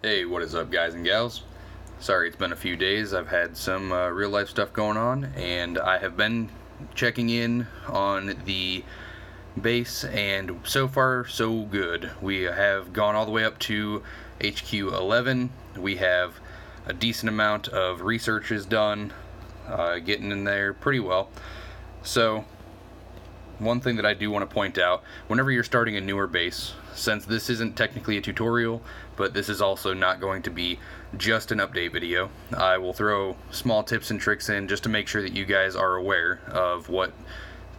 Hey, what is up, guys and gals? Sorry it's been a few days. I've had some real life stuff going on, and I have been checking in on the base, and so far, so good. We have gone all the way up to HQ 11. We have a decent amount of researches done, getting in there pretty well. So, one thing that I do want to point out, whenever you're starting a newer base, since this isn't technically a tutorial, but this is also not going to be just an update video, I will throw small tips and tricks in just to make sure that you guys are aware of what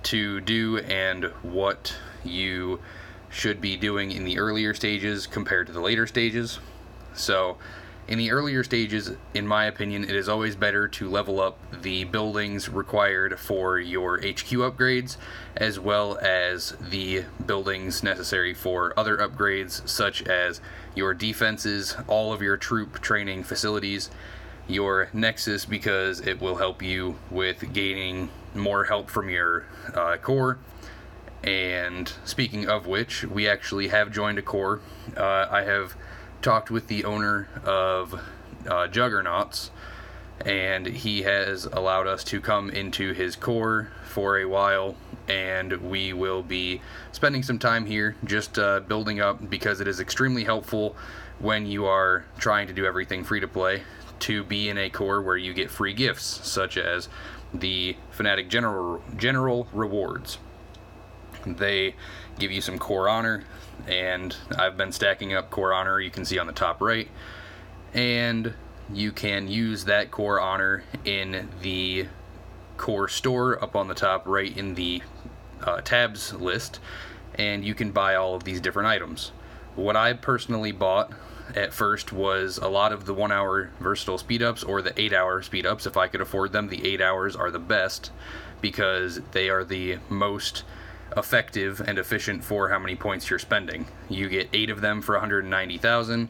to do and what you should be doing in the earlier stages compared to the later stages. So, in the earlier stages, in my opinion, it is always better to level up the buildings required for your HQ upgrades, as well as the buildings necessary for other upgrades, such as your defenses, all of your troop training facilities, your Nexus, because it will help you with gaining more help from your core. And speaking of which, we actually have joined a core. I have talked with the owner of Juggernauts, and he has allowed us to come into his core for a while, and we will be spending some time here just building up, because it is extremely helpful when you are trying to do everything free to play to be in a core where you get free gifts, such as the Fanatic General rewards. They give you some core honor, and I've been stacking up core honor, you can see on the top right, and you can use that core honor in the core store up on the top right in the tabs list, and you can buy all of these different items. What I personally bought at first was a lot of the 1 hour versatile speed ups, or the 8 hour speed ups. If I could afford them, the 8 hours are the best because they are the most effective and efficient for how many points you're spending. You get 8 of them for 190,000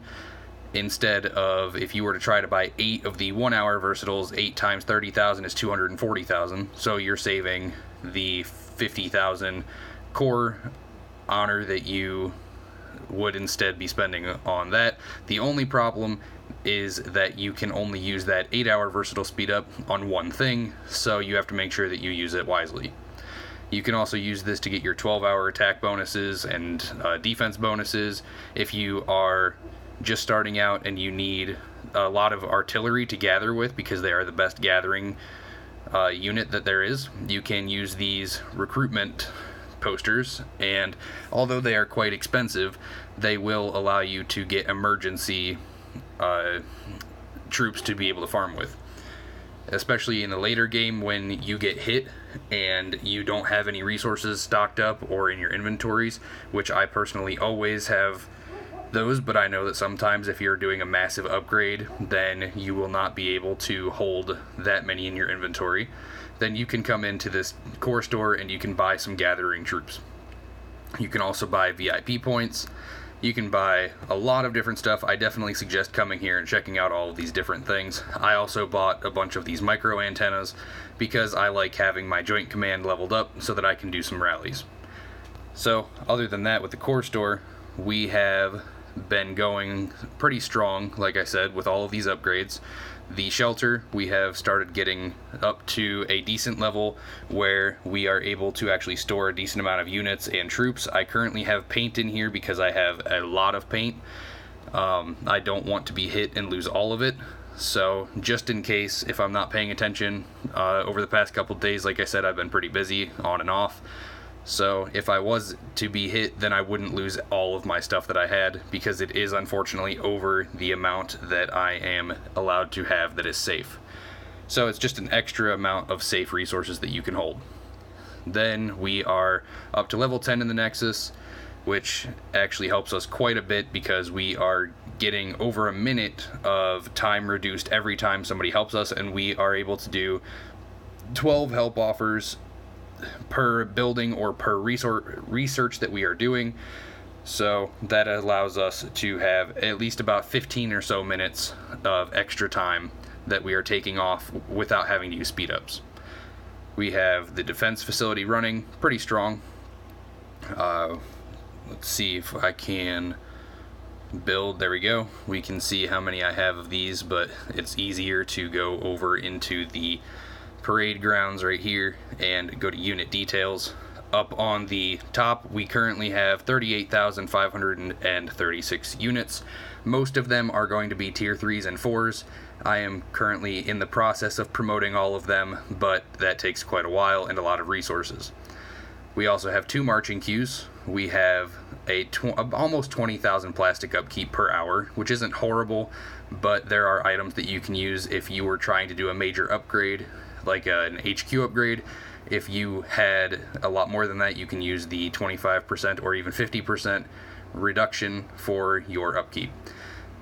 instead of, if you were to try to buy 8 of the 1 hour versatiles, 8 times 30,000 is 240,000, so you're saving the 50,000 core honor that you would instead be spending on that. The only problem is that you can only use that 8 hour versatile speed up on one thing, so you have to make sure that you use it wisely. You can also use this to get your 12-hour attack bonuses and defense bonuses if you are just starting out and you need a lot of artillery to gather with, because they are the best gathering unit that there is. You can use these recruitment posters, and although they are quite expensive, they will allow you to get emergency troops to be able to farm with. Especially in the later game when you get hit and you don't have any resources stocked up or in your inventories, which I personally always have those, but I know that sometimes if you're doing a massive upgrade, then you will not be able to hold that many in your inventory. Then you can come into this core store and you can buy some gathering troops. You can also buy VIP points. You can buy a lot of different stuff. I definitely suggest coming here and checking out all of these different things. I also bought a bunch of these micro antennas because I like having my joint command leveled up so that I can do some rallies. So, other than that, with the core store, we have been going pretty strong, like I said, with all of these upgrades. The shelter, we have started getting up to a decent level where we are able to actually store a decent amount of units and troops. I currently have paint in here because I have a lot of paint. I don't want to be hit and lose all of it, so just in case, if I'm not paying attention over the past couple days, like I said, I've been pretty busy on and off. So if I was to be hit, then I wouldn't lose all of my stuff that I had, because it is unfortunately over the amount that I am allowed to have that is safe. So it's just an extra amount of safe resources that you can hold. Then we are up to level 10 in the Nexus, which actually helps us quite a bit because we are getting over a minute of time reduced every time somebody helps us, and we are able to do 12 help offers per building or per research that we are doing. So that allows us to have at least about 15 or so minutes of extra time that we are taking off without having to use speed ups. We have the defense facility running pretty strong. Let's see if I can build. There we go. We can see how many I have of these, but it's easier to go over into the parade grounds right here and go to unit details. Up on the top, we currently have 38,536 units. Most of them are going to be tier 3s and 4s. I am currently in the process of promoting all of them, but that takes quite a while and a lot of resources. We also have 2 marching queues. We have almost 20,000 plastic upkeep per hour, which isn't horrible, but there are items that you can use if you were trying to do a major upgrade, like an HQ upgrade. If you had a lot more than that, you can use the 25% or even 50% reduction for your upkeep.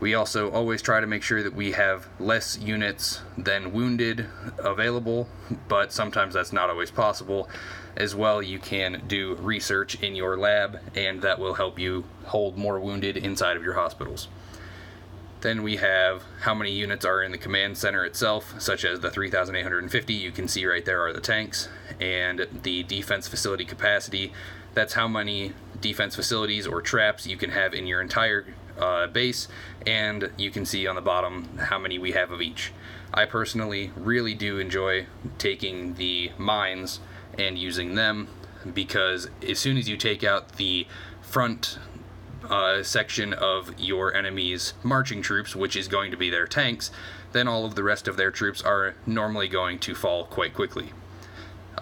We also always try to make sure that we have less units than wounded available, but sometimes that's not always possible. As well, you can do research in your lab, and that will help you hold more wounded inside of your hospitals. Then we have how many units are in the command center itself, such as the 3,850. You can see right there are the tanks, and the defense facility capacity. That's how many defense facilities or traps you can have in your entire base, and you can see on the bottom how many we have of each. I personally really do enjoy taking the mines and using them, because as soon as you take out the front section of your enemy's marching troops, which is going to be their tanks, then all of the rest of their troops are normally going to fall quite quickly.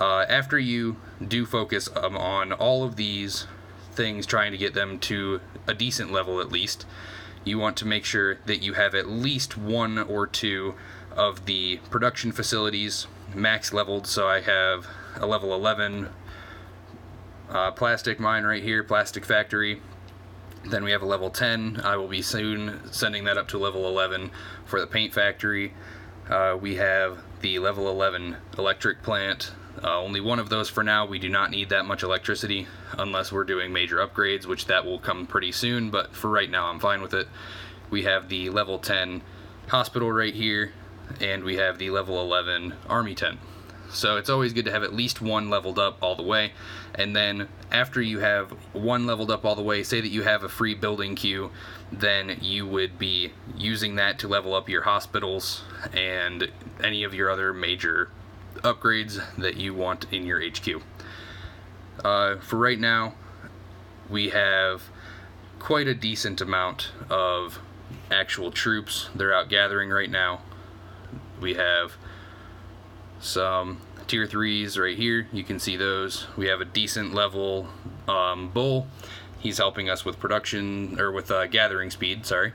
After you do focus on all of these things, trying to get them to a decent level at least, you want to make sure that you have at least 1 or 2 of the production facilities max leveled. So I have a level 11 plastic mine right here, plastic factory. Then we have a level 10. I will be soon sending that up to level 11 for the paint factory. We have the level 11 electric plant. Only one of those for now. We do not need that much electricity unless we're doing major upgrades, which that will come pretty soon, but for right now I'm fine with it. We have the level 10 hospital right here, and we have the level 11 army tent. So it's always good to have at least 1 leveled up all the way, and then after you have 1 leveled up all the way, say that you have a free building queue, then you would be using that to level up your hospitals and any of your other major upgrades that you want in your HQ. For right now, we have quite a decent amount of actual troops. They're out gathering right now. We have some tier 3s right here. You can see those. We have a decent level bull. He's helping us with production, or with gathering speed, sorry.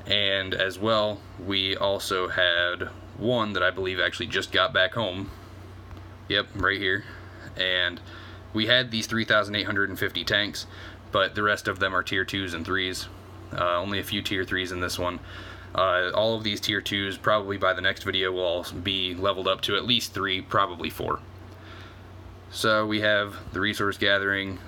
And as well, we also had one that I believe actually just got back home. Yep, right here. And we had these 3,850 tanks, but the rest of them are tier 2s and 3s. Only a few tier 3s in this one. All of these tier 2s probably by the next video will all be leveled up to at least 3, probably 4. So we have the resource gathering.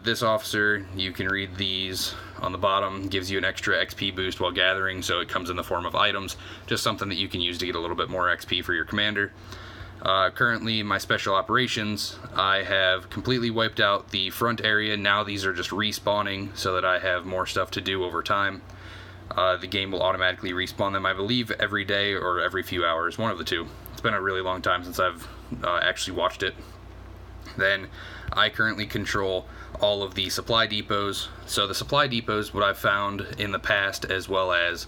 This officer, you can read these on the bottom, gives you an extra XP boost while gathering, so it comes in the form of items, just something that you can use to get a little bit more XP for your commander. Currently, my special operations, I have completely wiped out the front area. Now these are just respawning so that I have more stuff to do over time. The game will automatically respawn them, I believe, every day or every few hours, one of the two. It's been a really long time since I've actually watched it. Then I currently control all of the supply depots. So the supply depots, what I've found in the past as well as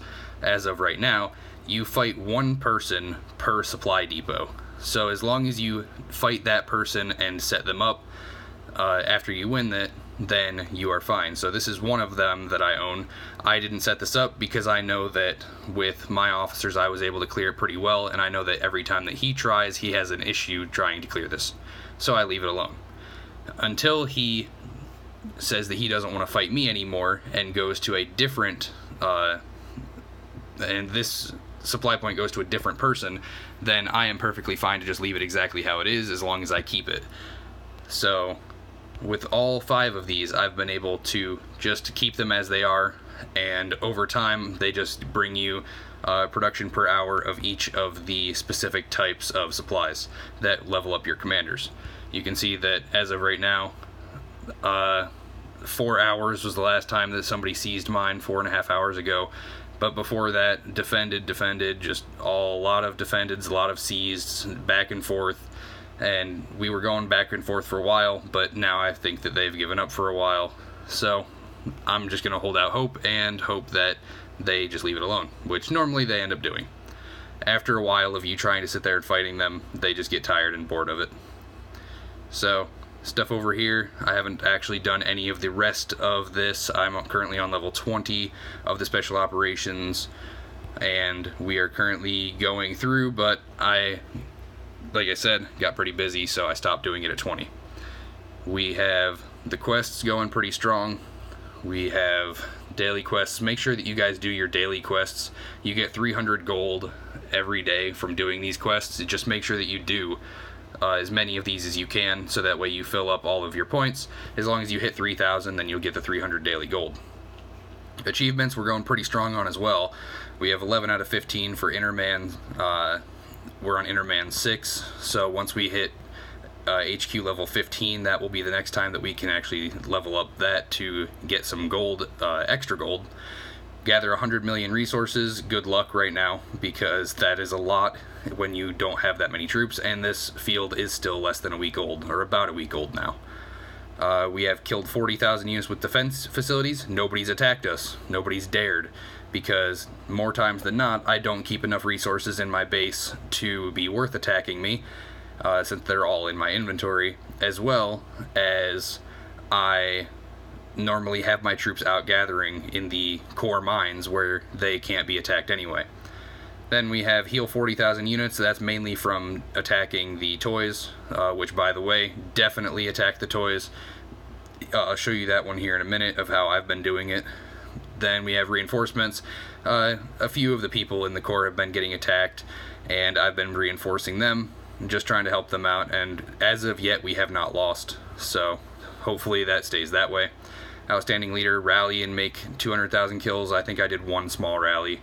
of right now, you fight 1 person per supply depot. So as long as you fight that person and set them up after you win that, then you are fine. So this is one of them that I own. I didn't set this up because I know that with my officers I was able to clear it pretty well, and I know that every time that he tries, he has an issue trying to clear this. So I leave it alone. Until he says that he doesn't want to fight me anymore and goes to a different, and this supply point goes to a different person, then I am perfectly fine to just leave it exactly how it is as long as I keep it. So with all 5 of these, I've been able to just keep them as they are, and over time they just bring you production per hour of each of the specific types of supplies that level up your commanders. You can see that as of right now, 4 hours was the last time that somebody seized mine, 4.5 hours ago. But before that, defended, just a lot of defendeds, a lot of seized, back and forth. And we were going back and forth for a while, but now I think that they've given up for a while. So I'm just going to hold out hope and hope that they just leave it alone, which normally they end up doing. After a while of you trying to sit there and fighting them, they just get tired and bored of it. So, stuff over here, I haven't actually done any of the rest of this. I'm currently on level 20 of the Special Operations, and we are currently going through, but like I said, got pretty busy, so I stopped doing it at 20. We have the quests going pretty strong. We have daily quests. Make sure that you guys do your daily quests. You get 300 gold every day from doing these quests. Just make sure that you do as many of these as you can, so that way you fill up all of your points. As long as you hit 3,000, then you'll get the 300 daily gold. Achievements we're going pretty strong on as well. We have 11 out of 15 for Innerman. We're on Innerman 6, so once we hit HQ level 15, that will be the next time that we can actually level up that to get some gold, extra gold. Gather 100 million resources. Good luck right now, because that is a lot when you don't have that many troops, and this field is still less than a week old, or about a week old now. We have killed 40,000 units with defense facilities. Nobody's attacked us. Nobody's dared, because more times than not, I don't keep enough resources in my base to be worth attacking me, since they're all in my inventory, as well as I normally have my troops out gathering in the core mines where they can't be attacked anyway. Then we have heal 40,000 units. That's mainly from attacking the toys, which, by the way, definitely attack the toys. I'll show you that one here in a minute of how I've been doing it. Then we have reinforcements. A few of the people in the core have been getting attacked, and I've been reinforcing them, just trying to help them out, and as of yet we have not lost, so hopefully that stays that way. Outstanding leader, rally and make 200,000 kills. I think I did one small rally,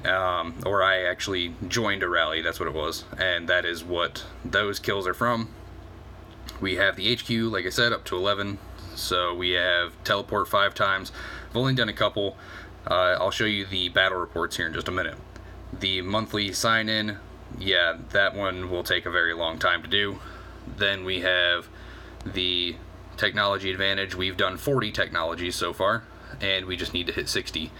or I actually joined a rally, that's what it was, and that is what those kills are from. We have the HQ, like I said, up to 11, so we have teleport 5 times. I've only done a couple. I'll show you the battle reports here in just a minute. The monthly sign-in, yeah, that one will take a very long time to do. Then we have the technology advantage. We've done 40 technologies so far, and we just need to hit 60.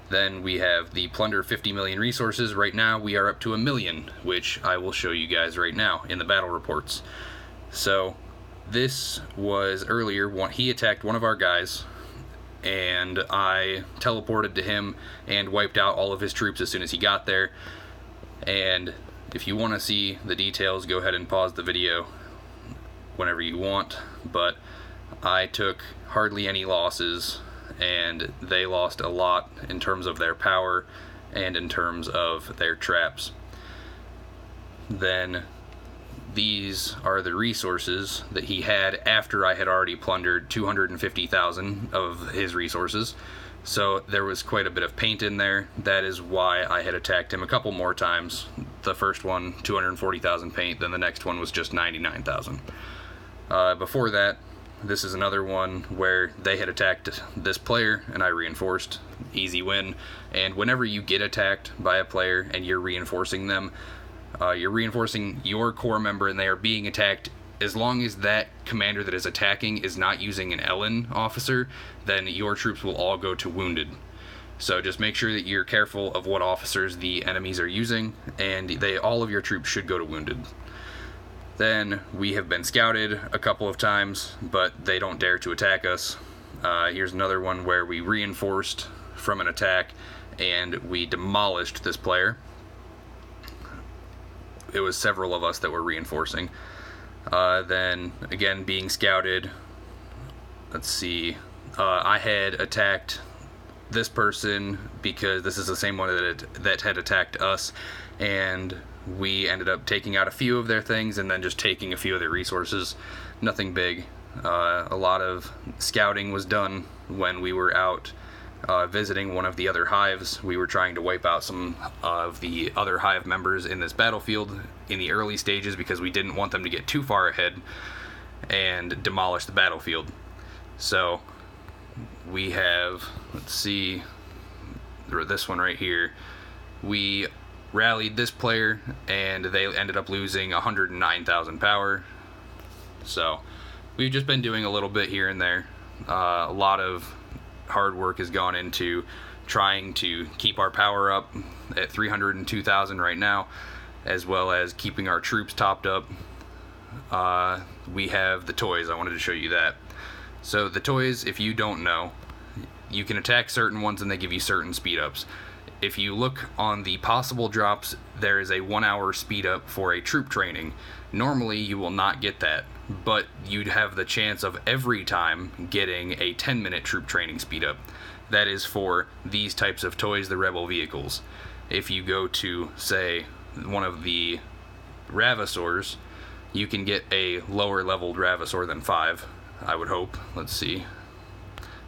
Then we have the plunder 50 million resources. Right now we are up to 1 million, which I will show you guys right now in the battle reports. So this was earlier, he attacked one of our guys, and I teleported to him and wiped out all of his troops as soon as he got there. And if you want to see the details, go ahead and pause the video whenever you want, but I took hardly any losses, and they lost a lot in terms of their power and in terms of their traps. Then these are the resources that he had after I had already plundered 250,000 of his resources. So there was quite a bit of paint in there. That is why I had attacked him a couple more times. The first one, 240,000 paint, then the next one was just 99,000. Before that, this is another one where they had attacked this player and I reinforced. Easy win. And whenever you get attacked by a player and you're reinforcing them, you're reinforcing your core member and they are being attacked. As long as that commander that is attacking is not using an Ellen officer, then your troops will all go to wounded. So just make sure that you're careful of what officers the enemies are using, and all of your troops should go to wounded. Then we have been scouted a couple of times, but they don't dare to attack us. Here's another one where we reinforced from an attack and we demolished this player. It was several of us that were reinforcing. Then again, being scouted, let's see, I had attacked this person because this is the same one that had attacked us, and we ended up taking out a few of their things and then just taking a few of their resources. Nothing big. A lot of scouting was done when we were out visiting one of the other hives. We were trying to wipe out some of the other hive members in this battlefield in the early stages because we didn't want them to get too far ahead and demolish the battlefield. So we have, let's see, this one right here. We rallied this player and they ended up losing 109,000 power. So we've just been doing a little bit here and there. A lot of hard work has gone into trying to keep our power up at 302,000 right now, as well as keeping our troops topped up. We have the toys. I wanted to show you that. So the toys, if you don't know, you can attack certain ones and they give you certain speed ups. If you look on the possible drops, there is a 1 hour speed up for a troop training. Normally you will not get that, but you'd have the chance of every time getting a 10-minute troop training speed up. That is for these types of toys, the Rebel vehicles. If you go to, say, one of the Ravasaurs, you can get a lower leveled Ravasaur than 5, I would hope. Let's see.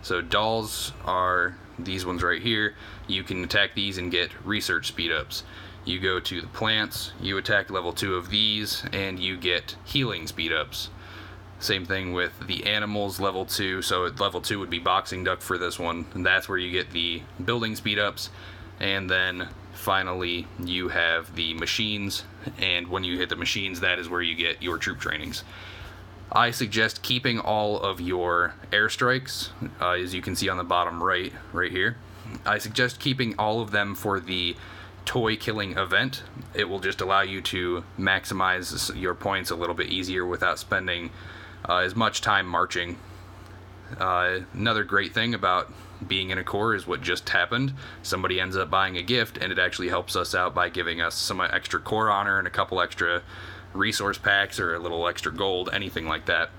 So dolls are these ones right here. You can attack these and get research speed ups. You go to the plants, you attack level 2 of these, and you get healing speed ups. Same thing with the animals, level 2. So level 2 would be boxing duck for this one, and that's where you get the building speed ups. And then finally you have the machines, and when you hit the machines, that is where you get your troop trainings. I suggest keeping all of your airstrikes, as you can see on the bottom right here. I suggest keeping all of them for the toy killing event. It will just allow you to maximize your points a little bit easier without spending as much time marching. Another great thing about being in a corps is what just happened. Somebody ends up buying a gift, and it actually helps us out by giving us some extra corps honor and a couple extra resource packs or a little extra gold, anything like that.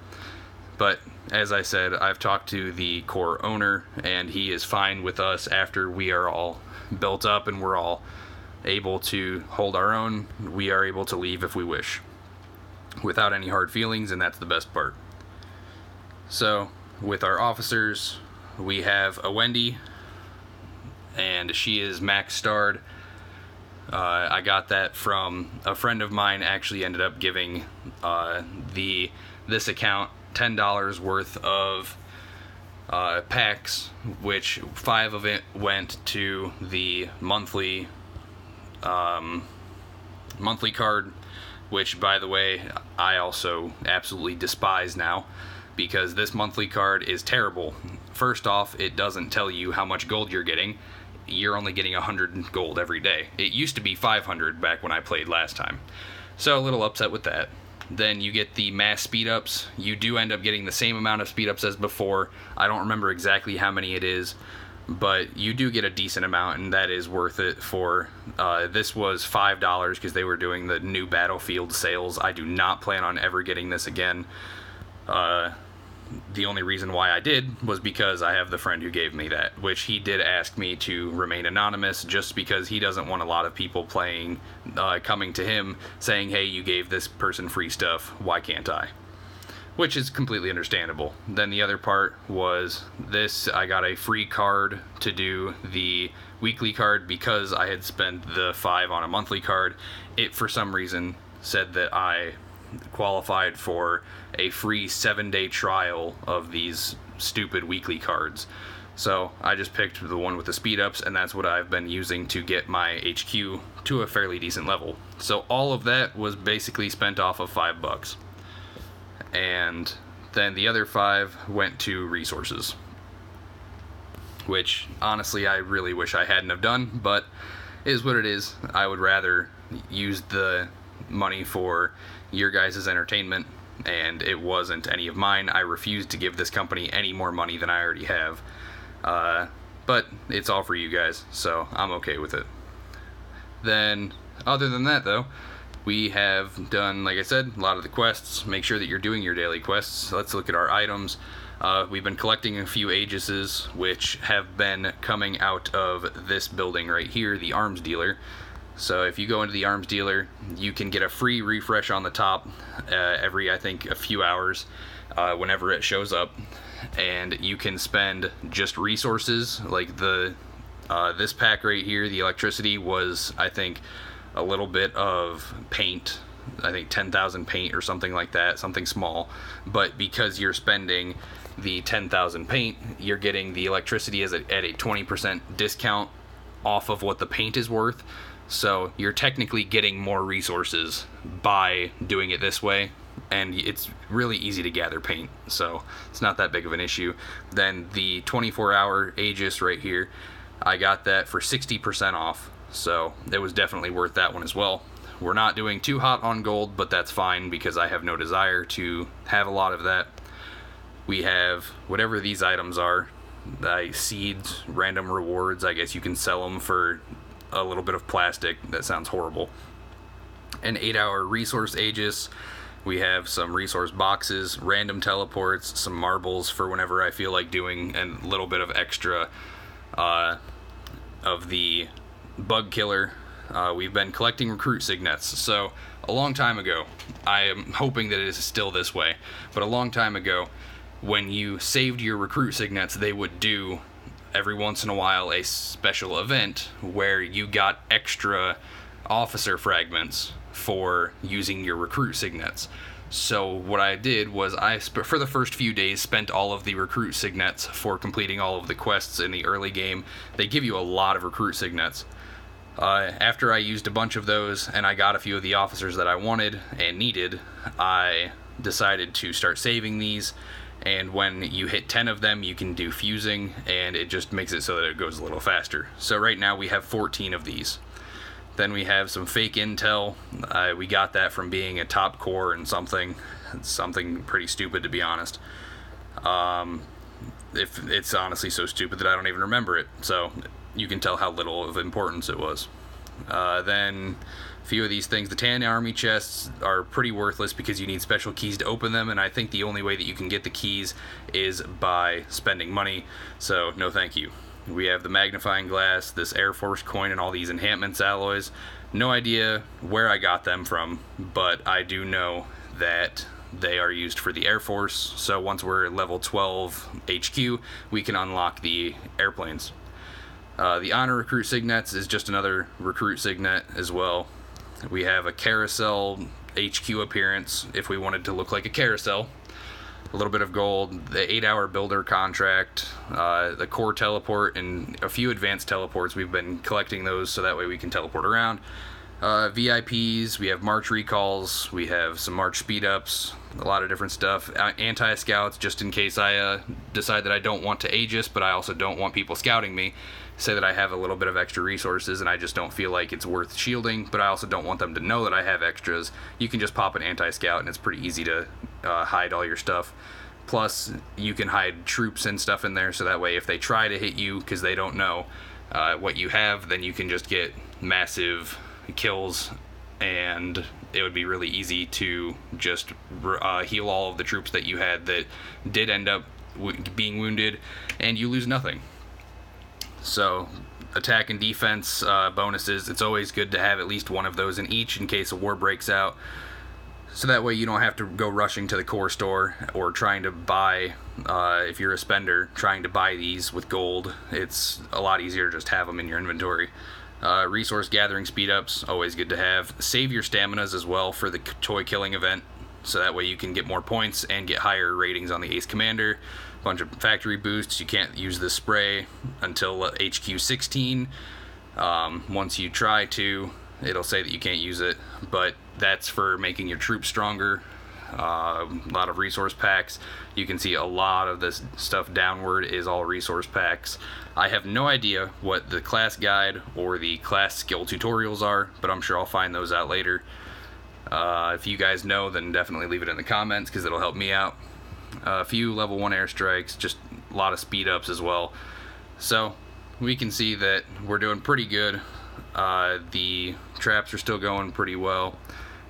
But as I said, I've talked to the corps owner, and he is fine with us after we are all built up and we're all able to hold our own. We are able to leave if we wish without any hard feelings, and that's the best part. So with our officers, we have a Wendy, and she is max starred. I got that from a friend of mine. Actually ended up giving this account $10 worth of packs, which 5 of it went to the monthly card, which, by the way, I also absolutely despise now, because this monthly card is terrible. First off, it doesn't tell you how much gold you're getting. You're only getting 100 gold every day. It used to be 500 back when I played last time. So a little upset with that. Then you get the mass speed ups. You do end up getting the same amount of speed ups as before. I don't remember exactly how many it is, but you do get a decent amount, and that is worth it. For this was $5 because they were doing the new Battlefield sales. I do not plan on ever getting this again. The only reason why I did was because I have the friend who gave me that, which he did ask me to remain anonymous just because he doesn't want a lot of people coming to him saying, hey, you gave this person free stuff, why can't I? Which is completely understandable. Then the other part was this. I got a free card to do the weekly card because I had spent the 5 on a monthly card. It, for some reason, said that I qualified for a free 7-day trial of these stupid weekly cards. So I just picked the one with the speed ups, and that's what I've been using to get my HQ to a fairly decent level. So all of that was basically spent off of $5. And then the other 5 went to resources, which honestly I really wish I hadn't have done, but it is what it is. I would rather use the money for your guys' entertainment, and it wasn't any of mine. I refused to give this company any more money than I already have, but it's all for you guys, so I'm okay with it. Then other than that though, we have done, like I said, a lot of the quests. Make sure that you're doing your daily quests. Let's look at our items. We've been collecting a few Aegises, which have been coming out of this building right here, the arms dealer. So if you go into the arms dealer, you can get a free refresh on the top every, I think, a few hours whenever it shows up. And you can spend just resources, like this pack right here, the electricity was, I think, a little bit of paint. I think 10,000 paint or something like that, something small. But because you're spending the 10,000 paint, you're getting the electricity at a 20% discount off of what the paint is worth. So you're technically getting more resources by doing it this way, and it's really easy to gather paint, so it's not that big of an issue. Then the 24-hour Aegis right here, I got that for 60% off, so it was definitely worth that one as well. We're not doing too hot on gold, but that's fine because I have no desire to have a lot of that. We have whatever these items are, seeds, random rewards. I guess you can sell them for a little bit of plastic. That sounds horrible. An 8-hour resource Aegis. We have some resource boxes, random teleports, some marbles for whenever I feel like doing, and a little bit of extra of the bug killer. We've been collecting recruit signets. So a long time ago, I am hoping that it is still this way, but a long time ago, when you saved your recruit signets, they would do every once in a while a special event where you got extra officer fragments for using your recruit signets. So what I did was for the first few days, spent all of the recruit signets for completing all of the quests in the early game. They give you a lot of recruit signets. After I used a bunch of those and I got a few of the officers that I wanted and needed, I decided to start saving these. And when you hit 10 of them, you can do fusing, and it just makes it so that it goes a little faster. So right now we have 14 of these. Then we have some fake intel. We got that from being a top core and something pretty stupid, to be honest. If it's honestly so stupid that I don't even remember it. So you can tell how little of importance it was. Then a few of these things, the Tan Army chests are pretty worthless because you need special keys to open them, and I think the only way that you can get the keys is by spending money, so no thank you. We have the magnifying glass, this Air Force coin, and all these enhancements alloys. No idea where I got them from, but I do know that they are used for the Air Force, so once we're level 12 HQ, we can unlock the airplanes. The Honor Recruit Signets is just another recruit signet as well. We have a carousel HQ appearance if we wanted to look like a carousel. A little bit of gold, the 8-hour builder contract, the core teleport, and a few advanced teleports. We've been collecting those so that way we can teleport around. VIPs, we have March recalls, we have some March speed ups, a lot of different stuff. Anti-scouts, just in case I decide that I don't want to Aegis, but I also don't want people scouting me. Say that I have a little bit of extra resources and I just don't feel like it's worth shielding, but I also don't want them to know that I have extras. You can just pop an anti-scout and it's pretty easy to hide all your stuff. Plus, you can hide troops and stuff in there, so that way if they try to hit you because they don't know what you have, then you can just get massive kills, and it would be really easy to just heal all of the troops that you had that did end up being wounded, and you lose nothing. So attack and defense bonuses, it's always good to have at least one of those in each in case a war breaks out, so that way you don't have to go rushing to the core store or trying to buy, if you're a spender, trying to buy these with gold. It's a lot easier to just have them in your inventory. Resource gathering speed ups, always good to have. Save your staminas as well for the toy killing event, so that way you can get more points and get higher ratings on the Ace Commander. Bunch of factory boosts. You can't use this spray until HQ 16. Once you try to, it'll say that you can't use it, but that's for making your troops stronger. A lot of resource packs. You can see a lot of this stuff downward is all resource packs. I have no idea what the class guide or the class skill tutorials are, but I'm sure I'll find those out later. If you guys know, then definitely leave it in the comments because it'll help me out. A few level 1 airstrikes, just a lot of speed ups as well. So we can see that we're doing pretty good. The traps are still going pretty well.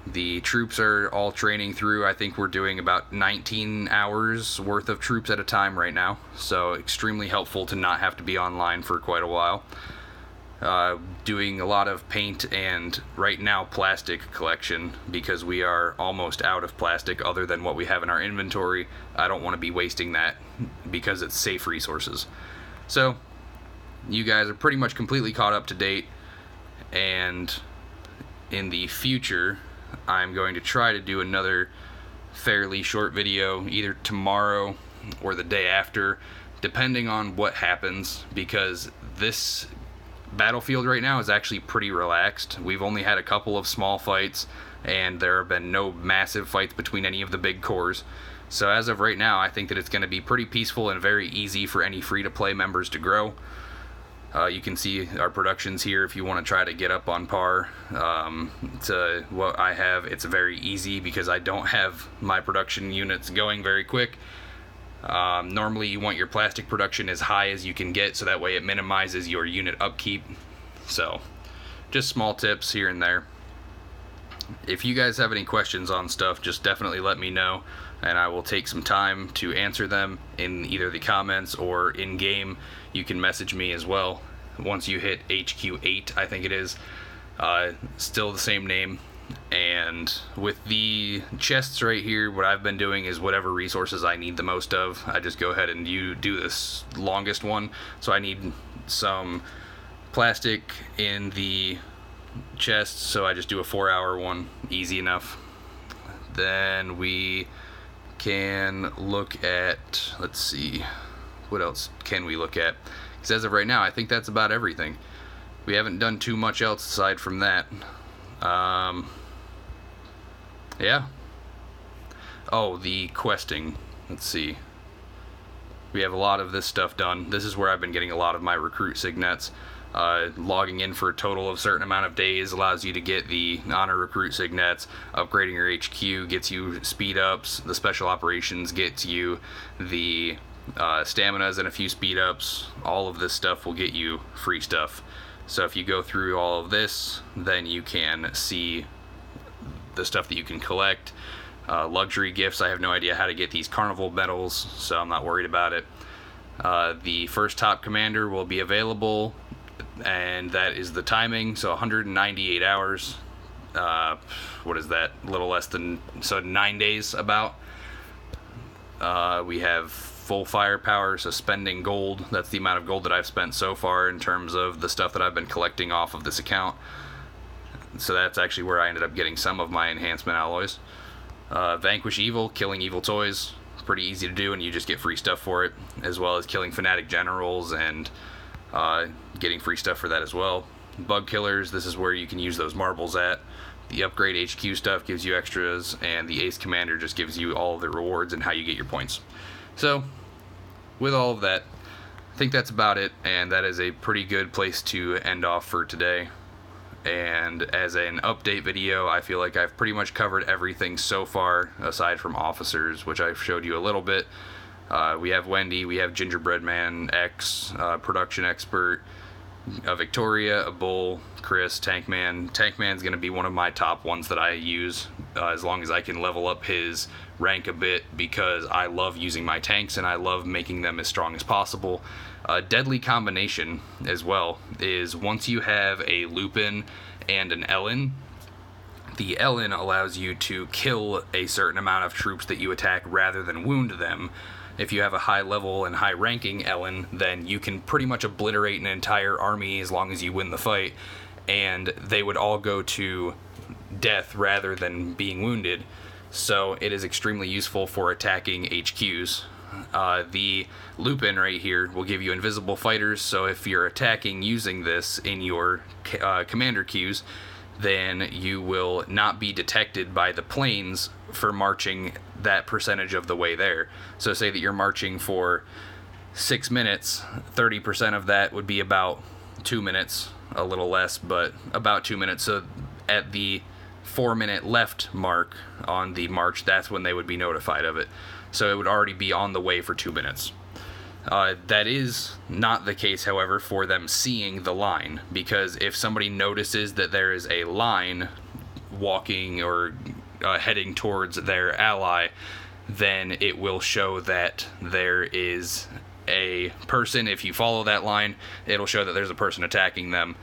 The troops are all training through. I think we're doing about 19 hours worth of troops at a time right now, so extremely helpful to not have to be online for quite a while. Doing a lot of paint and right now plastic collection because we are almost out of plastic other than what we have in our inventory. I don't want to be wasting that because it's safe resources. So you guys are pretty much completely caught up to date, and in the future I'm going to try to do another fairly short video either tomorrow or the day after, depending on what happens, because this battlefield right now is actually pretty relaxed. We've only had a couple of small fights, and there have been no massive fights between any of the big cores. So as of right now, I think that it's going to be pretty peaceful and very easy for any free-to-play members to grow. You can see our productions here if you want to try to get up on par to what I have. It's very easy because I don't have my production units going very quick. Normally you want your plastic production as high as you can get, so that way it minimizes your unit upkeep. So just small tips here and there. If you guys have any questions on stuff, just definitely let me know, and I will take some time to answer them in either the comments or in game. You can message me as well once you hit HQ8, I think it is. Still the same name. And with the chests right here, what I've been doing is whatever resources I need the most of, I just go ahead and do this longest one. So I need some plastic in the chest, so I just do a 4-hour one, easy enough. Then we can look at, let's see, what else can we look at? Because as of right now, I think that's about everything. We haven't done too much else aside from that. Yeah. Oh, the questing. Let's see. We have a lot of this stuff done. This is where I've been getting a lot of my recruit signets. Logging in for a total of a certain amount of days allows you to get the honor recruit signets. Upgrading your HQ gets you speed ups. The special operations gets you the staminas and a few speed ups. All of this stuff will get you free stuff. So if you go through all of this, then you can see the stuff that you can collect. Luxury gifts, I have no idea how to get these carnival medals, so I'm not worried about it. The first top commander will be available, and that is the timing, so 198 hours. What is that? A little less than, so 9 days about. We have full firepower, so spending gold. That's the amount of gold that I've spent so far in terms of the stuff that I've been collecting off of this account. So that's actually where I ended up getting some of my enhancement alloys. Vanquish evil, killing evil toys. Pretty easy to do, and you just get free stuff for it, as well as killing fanatic generals and getting free stuff for that as well. Bug killers, this is where you can use those marbles at. The upgrade HQ stuff gives you extras, and the ace commander just gives you all of the rewards and how you get your points. So with all of that, I think that's about it, and that is a pretty good place to end off for today. And as an update video, I feel like I've pretty much covered everything so far, aside from officers, which I've showed you a little bit. We have Wendy, we have Gingerbread Man X, Production Expert, Victoria, a Bull, Chris, Tankman. Tankman's going to be one of my top ones that I use, as long as I can level up his rank a bit, because I love using my tanks and I love making them as strong as possible. Deadly combination as well is once you have a Lupin and an Ellen, the Ellen allows you to kill a certain amount of troops that you attack rather than wound them. If you have a high level and high ranking Ellen, then you can pretty much obliterate an entire army as long as you win the fight, and they would all go to death rather than being wounded. So it is extremely useful for attacking HQs. The Lupin right here will give you invisible fighters, so if you're attacking using this in your commander queues, then you will not be detected by the planes for marching that percentage of the way there. So say that you're marching for 6 minutes, 30% of that would be about 2 minutes, a little less, but about 2 minutes. So at the 4-minute left mark on the march, that's when they would be notified of it. So it would already be on the way for 2 minutes. That is not the case, however, for them seeing the line, because if somebody notices that there is a line walking or heading towards their ally, then it will show that there is a person. If you follow that line, it'll show that there's a person attacking them,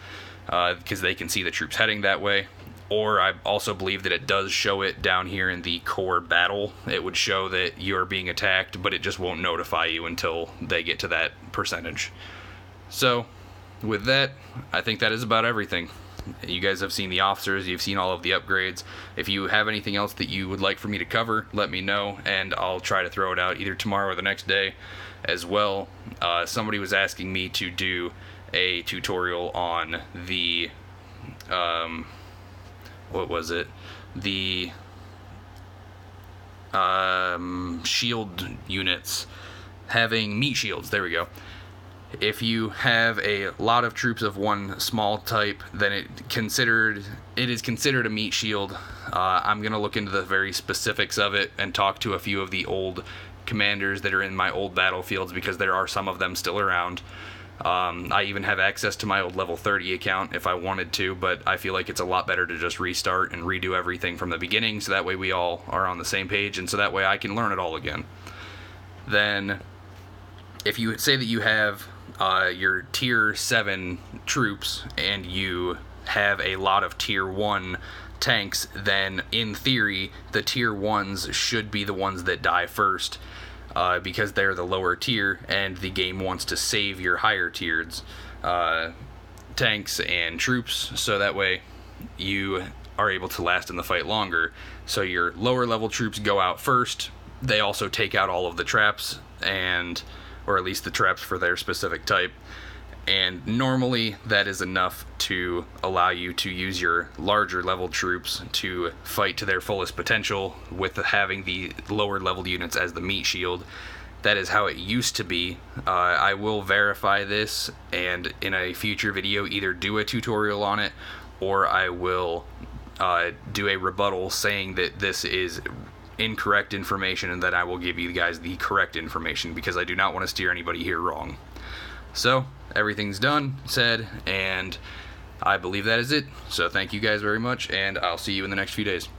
because they can see the troops heading that way. Or I also believe that it does show it down here in the core battle. It would show that you're being attacked, but it just won't notify you until they get to that percentage. So with that, I think that is about everything. You guys have seen the officers, you've seen all of the upgrades. If you have anything else that you would like for me to cover, let me know, and I'll try to throw it out either tomorrow or the next day as well. Somebody was asking me to do a tutorial on the, what was it? The shield units having meat shields. There we go. If you have a lot of troops of one small type, then it is considered a meat shield. I'm gonna look into the very specifics of it and talk to a few of the old commanders that are in my old battlefields, because there are some of them still around. I even have access to my old level 30 account if I wanted to, but I feel like it's a lot better to just restart and redo everything from the beginning, so that way we all are on the same page, and so that way I can learn it all again. Then, if you say that you have your tier 7 troops and you have a lot of tier 1 tanks, then in theory the tier 1s should be the ones that die first, because they're the lower tier and the game wants to save your higher tiered tanks and troops, so that way you are able to last in the fight longer. So your lower level troops go out first. They also take out all of the traps, or at least the traps for their specific type, and normally that is enough to allow you to use your larger level troops to fight to their fullest potential with having the lower level units as the meat shield. That is how it used to be. I will verify this, and in a future video either do a tutorial on it, or I will do a rebuttal saying that this is incorrect information, and that I will give you guys the correct information, because I do not want to steer anybody here wrong. So everything's done, said, and I believe that is it. So thank you guys very much, and I'll see you in the next few days.